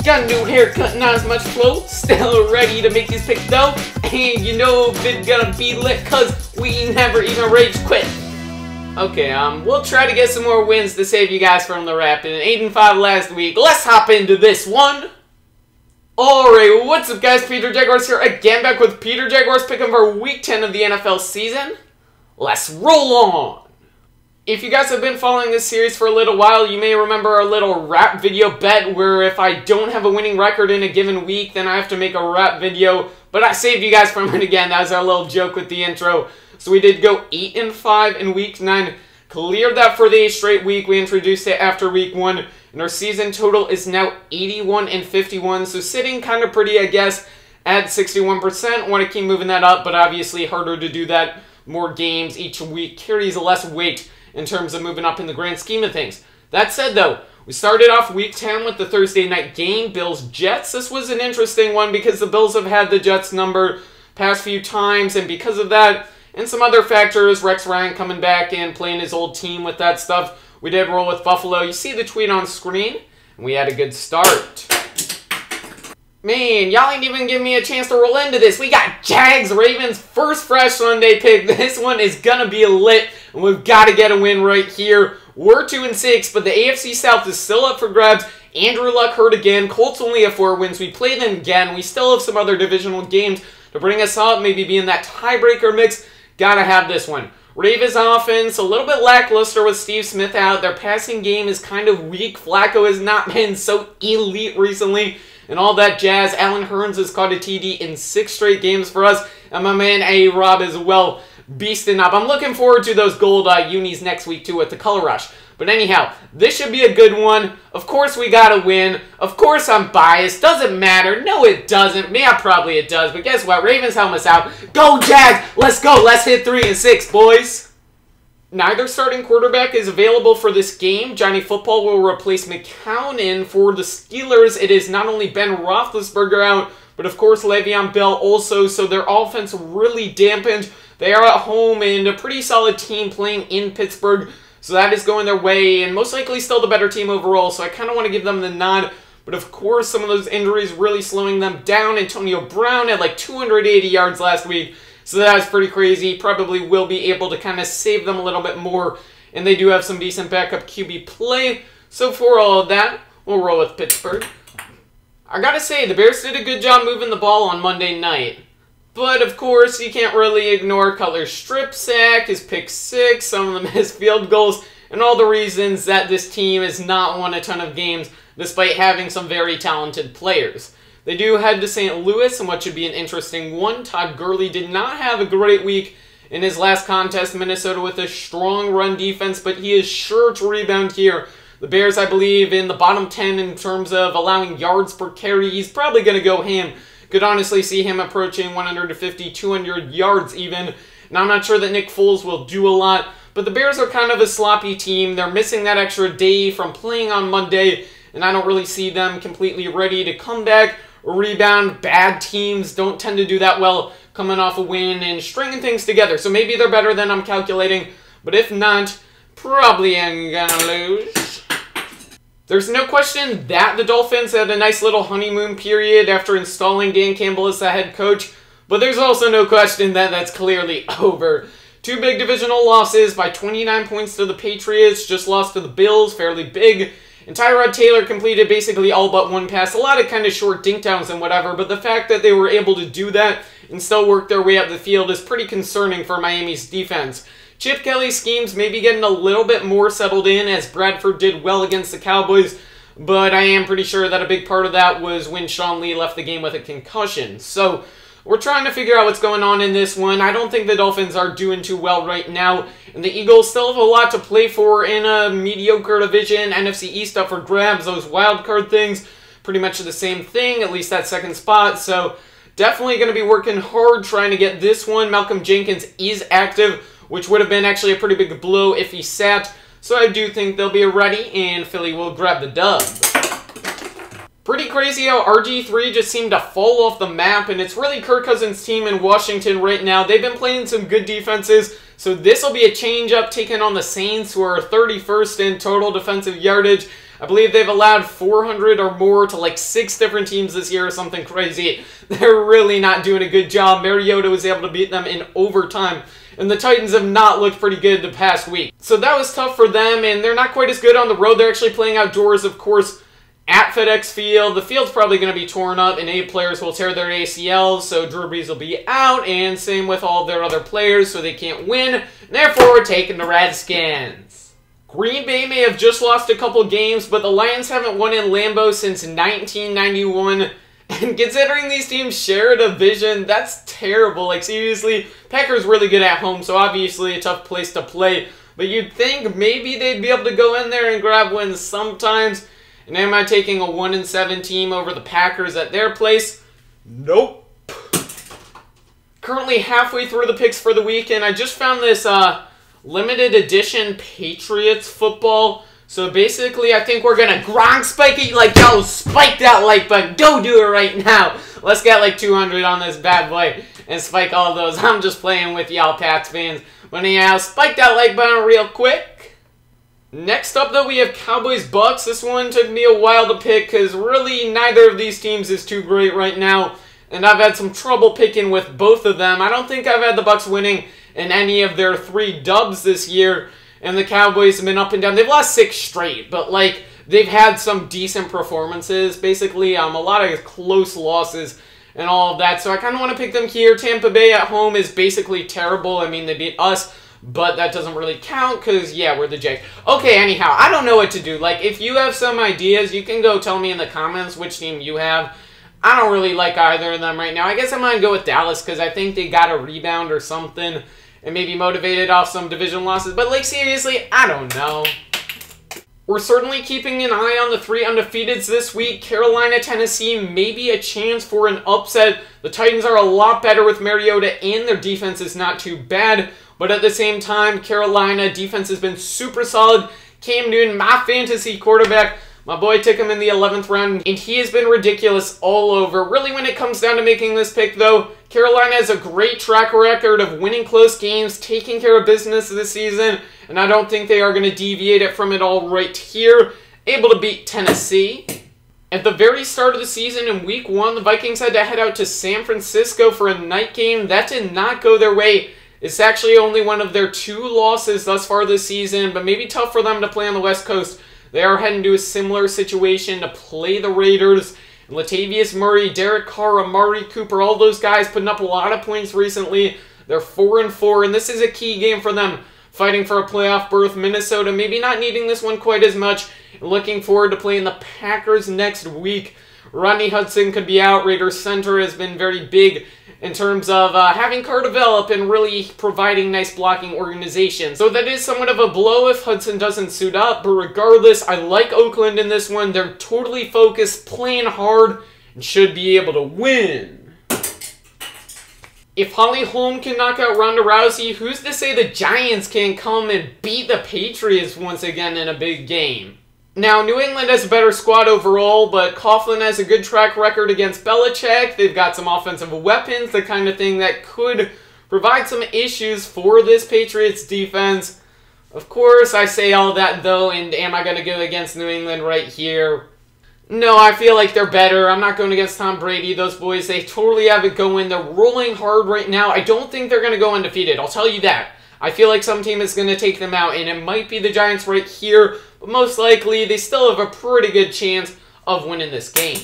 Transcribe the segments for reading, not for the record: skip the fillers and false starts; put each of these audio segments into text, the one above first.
Got a new haircut, not as much flow. Still ready to make these picks though. And you know it's gonna be lit cause we never even rage quit. Okay, we'll try to get some more wins to save you guys from the wrap. And 8-5 last week. Let's hop into this one. Alright, what's up guys? PeterJaguars here again, back with PeterJaguars pick of our Week 10 of the NFL season. Let's roll on! If you guys have been following this series for a little while, you may remember our little rap video bet where if I don't have a winning record in a given week, then I have to make a rap video. But I saved you guys from it again. That was our little joke with the intro. So we did go 8-5 in Week 9. Cleared that for the 8th straight week. We introduced it after Week 1. And our season total is now 81-51. So sitting kind of pretty, I guess, at 61%. Want to keep moving that up, but obviously harder to do that. More games each week carries less weight in terms of moving up in the grand scheme of things. That said, though, we started off Week 10 with the Thursday night game, Bills-Jets. This was an interesting one because the Bills have had the Jets number past few times, and because of that, and some other factors, Rex Ryan coming back and playing his old team with that stuff, we did roll with Buffalo. You see the tweet on screen, and we had a good start. Man, y'all ain't even giving me a chance to roll into this. We got Jags-Ravens, first fresh Sunday pick. This one is gonna be lit, and we've got to get a win right here. We're 2-6, but the AFC South is still up for grabs. Andrew Luck hurt again. Colts only have 4 wins. We play them again. We still have some other divisional games to bring us up, maybe be in that tiebreaker mix. Gotta have this one. Ravens offense, a little bit lackluster with Steve Smith out. Their passing game is kind of weak. Flacco has not been so elite recently. And all that jazz. Allen Hurns has caught a TD in 6 straight games for us. And my man A-Rob as well, beasting up. I'm looking forward to those gold unis next week too with the Color Rush. But anyhow, this should be a good one. Of course we gotta win. Of course I'm biased. Doesn't matter. No, it doesn't. Yeah, probably it does. But guess what? Ravens helmet us out. Go Jags! Let's go. Let's hit 3-6, boys. Neither starting quarterback is available for this game. Johnny Football will replace McCown in. For the Steelers, it is not only Ben Roethlisberger out, but of course Le'Veon Bell also, so their offense really dampened. They are at home and a pretty solid team playing in Pittsburgh, so that is going their way, and most likely still the better team overall, so I kind of want to give them the nod. But of course, some of those injuries really slowing them down. Antonio Brown had like 280 yards last week. So that was pretty crazy. Probably will be able to kind of save them a little bit more. And they do have some decent backup QB play. So for all of that, we'll roll with Pittsburgh. I gotta say, the Bears did a good job moving the ball on Monday night. But of course, you can't really ignore Cutler's strip sack, his pick 6, some of them his field goals, and all the reasons that this team has not won a ton of games despite having some very talented players. They do head to St. Louis in what should be an interesting one. Todd Gurley did not have a great week in his last contest. Minnesota with a strong run defense, but he is sure to rebound here. The Bears, I believe, in the bottom 10 in terms of allowing yards per carry. He's probably going to go ham. Could honestly see him approaching 150, 200 yards even. And I'm not sure that Nick Foles will do a lot. But the Bears are kind of a sloppy team. They're missing that extra day from playing on Monday. And I don't really see them completely ready to come back or rebound. Bad teams don't tend to do that well coming off a win and stringing things together. So maybe they're better than I'm calculating. But if not, probably ain't gonna lose. There's no question that the Dolphins had a nice little honeymoon period after installing Dan Campbell as the head coach. But there's also no question that that's clearly over. 2 big divisional losses by 29 points to the Patriots. Just lost to the Bills, fairly big. And Tyrod Taylor completed basically all but 1 pass. A lot of kind of short dink downs and whatever, but the fact that they were able to do that and still work their way up the field is pretty concerning for Miami's defense. Chip Kelly's schemes may be getting a little bit more settled in as Bradford did well against the Cowboys, but I am pretty sure that a big part of that was when Sean Lee left the game with a concussion. So we're trying to figure out what's going on in this one. I don't think the Dolphins are doing too well right now. And the Eagles still have a lot to play for in a mediocre division. NFC East up for grabs. Those wild card things, pretty much the same thing, at least that second spot. So definitely going to be working hard trying to get this one. Malcolm Jenkins is active, which would have been actually a pretty big blow if he sat. So I do think they'll be ready, and Philly will grab the dub. Pretty crazy how RG3 just seemed to fall off the map, and it's really Kirk Cousins' team in Washington right now. They've been playing some good defenses, so this will be a change-up taking on the Saints, who are 31st in total defensive yardage. I believe they've allowed 400 or more to like 6 different teams this year or something crazy. They're really not doing a good job. Mariota was able to beat them in overtime. And the Titans have not looked pretty good the past week. So that was tough for them, and they're not quite as good on the road. They're actually playing outdoors, of course, at FedEx Field. The field's probably going to be torn up, and 8 players will tear their ACLs, so Drew Brees will be out, and same with all their other players, so they can't win. And therefore, we're taking the Redskins. Green Bay may have just lost a couple games, but the Lions haven't won in Lambeau since 1991. And considering these teams share a division, that's terrible. Like, seriously, Packers really good at home, so obviously a tough place to play. But you'd think maybe they'd be able to go in there and grab wins sometimes. And am I taking a 1-7 team over the Packers at their place? Nope. Currently halfway through the picks for the week, and I just found this limited edition Patriots football. So basically, I think we're going to Gronk spike it. Like, yo, spike that like button. Go do it right now. Let's get like 200 on this bad boy and spike all those. I'm just playing with y'all Pats fans. But anyhow, spike that like button real quick. Next up, though, we have Cowboys-Bucks. This one took me a while to pick because really neither of these teams is too great right now. And I've had some trouble picking with both of them. I don't think I've had the Bucks winning in any of their 3 dubs this year. And the Cowboys have been up and down. They've lost 6 straight, but like they've had some decent performances. Basically, a lot of close losses and all of that. So I kind of want to pick them here. Tampa Bay at home is basically terrible. I mean, they beat us, but that doesn't really count because, yeah, we're the Jags. Okay, anyhow, I don't know what to do. Like, if you have some ideas, you can go tell me in the comments which team you have. I don't really like either of them right now. I guess I'm going to go with Dallas because I think they got a rebound or something. And maybe motivated off some division losses. But, like, seriously, I don't know. We're certainly keeping an eye on the 3 undefeateds this week. Carolina, Tennessee, maybe a chance for an upset. The Titans are a lot better with Mariota, and their defense is not too bad. But at the same time, Carolina defense has been super solid. Cam Newton, my fantasy quarterback. My boy took him in the 11th round, and he has been ridiculous all over. Really, when it comes down to making this pick, though, Carolina has a great track record of winning close games, taking care of business this season, and I don't think they are going to deviate it from it all right here. Able to beat Tennessee. At the very start of the season, in Week 1, the Vikings had to head out to San Francisco for a night game. That did not go their way. It's actually only one of their 2 losses thus far this season, but maybe tough for them to play on the West Coast. They are heading to a similar situation to play the Raiders. Latavius Murray, Derek Carr, Amari Cooper, all those guys putting up a lot of points recently. They're 4-4, and this is a key game for them. Fighting for a playoff berth. Minnesota maybe not needing this one quite as much. Looking forward to playing the Packers next week. Rodney Hudson could be out. Raiders center has been very big in terms of having Carr develop and really providing nice blocking organization. So that is somewhat of a blow if Hudson doesn't suit up, but regardless, I like Oakland in this one. They're totally focused, playing hard, and should be able to win. If Holly Holm can knock out Ronda Rousey, who's to say the Giants can't come and beat the Patriots once again in a big game? Now, New England has a better squad overall, but Coughlin has a good track record against Belichick. They've got some offensive weapons, the kind of thing that could provide some issues for this Patriots defense. Of course, I say all that, though, and am I going to go against New England right here? No, I feel like they're better. I'm not going against Tom Brady. Those boys, they totally have it going. They're rolling hard right now. I don't think they're going to go undefeated. I'll tell you that. I feel like some team is going to take them out, and it might be the Giants right here, but most likely they still have a pretty good chance of winning this game.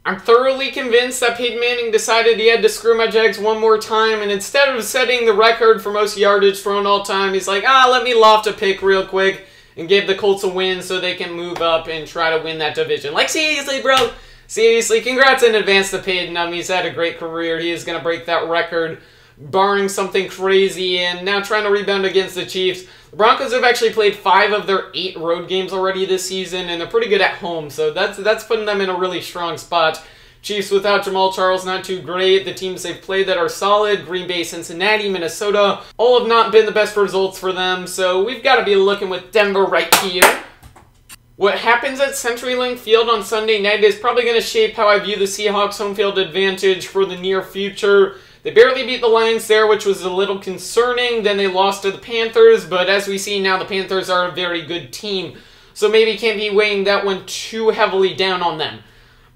I'm thoroughly convinced that Peyton Manning decided he had to screw my Jags one more time, and instead of setting the record for most yardage thrown all time, he's like, let me loft a pick real quick and give the Colts a win so they can move up and try to win that division. Like, seriously, bro? Seriously, congrats in advance to Peyton. He's had a great career. He is going to break that record, barring something crazy, and now trying to rebound against the Chiefs. The Broncos have actually played 5 of their 8 road games already this season, and they're pretty good at home, so that's putting them in a really strong spot. Chiefs without Jamal Charles, not too great. The teams they've played that are solid, Green Bay, Cincinnati, Minnesota, all have not been the best results for them, so we've got to be looking with Denver right here. What happens at CenturyLink Field on Sunday night is probably going to shape how I view the Seahawks' home field advantage for the near future. They barely beat the Lions there, which was a little concerning. Then they lost to the Panthers, but as we see now, the Panthers are a very good team. so maybe can't be weighing that one too heavily down on them.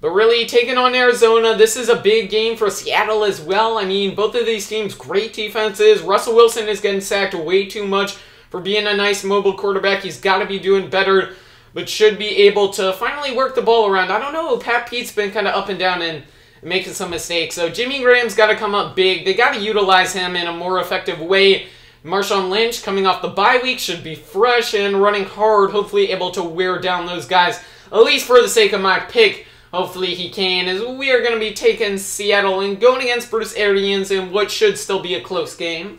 But really, taking on Arizona, this is a big game for Seattle as well. I mean, both of these teams, great defenses. Russell Wilson is getting sacked way too much for being a nice mobile quarterback. He's got to be doing better, but should be able to finally work the ball around. I don't know, Pat Pete's been kind of up and down and making some mistakes. So Jimmy Graham's got to come up big. They got to utilize him in a more effective way. Marshawn Lynch, coming off the bye week, should be fresh and running hard, hopefully able to wear down those guys, at least for the sake of my pick. Hopefully he can, as we are going to be taking Seattle and going against Bruce Arians in what should still be a close game.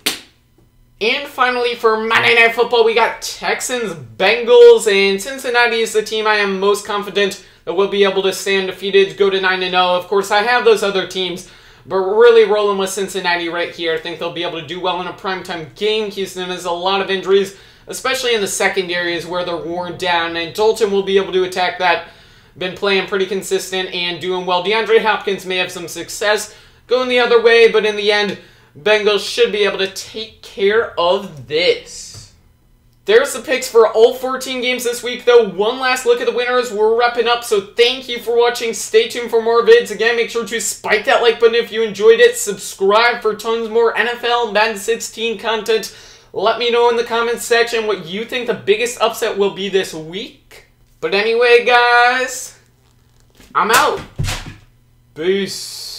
And finally, for Monday Night Football, we got Texans, Bengals, and Cincinnati is the team I am most confident that will be able to stay undefeated, go to 9-0. Of course, I have those other teams, but really rolling with Cincinnati right here. I think they'll be able to do well in a primetime game. Houston has a lot of injuries, especially in the secondaries where they're worn down, and Dalton will be able to attack that. Been playing pretty consistent and doing well. DeAndre Hopkins may have some success going the other way, but in the end, Bengals should be able to take care of this. There's the picks for all 14 games this week, though. One last look at the winners. We're wrapping up, so thank you for watching. Stay tuned for more vids. Again, make sure to spike that like button if you enjoyed it. Subscribe for tons more NFL Madden 16 content. Let me know in the comments section what you think the biggest upset will be this week. But anyway, guys, I'm out. Peace.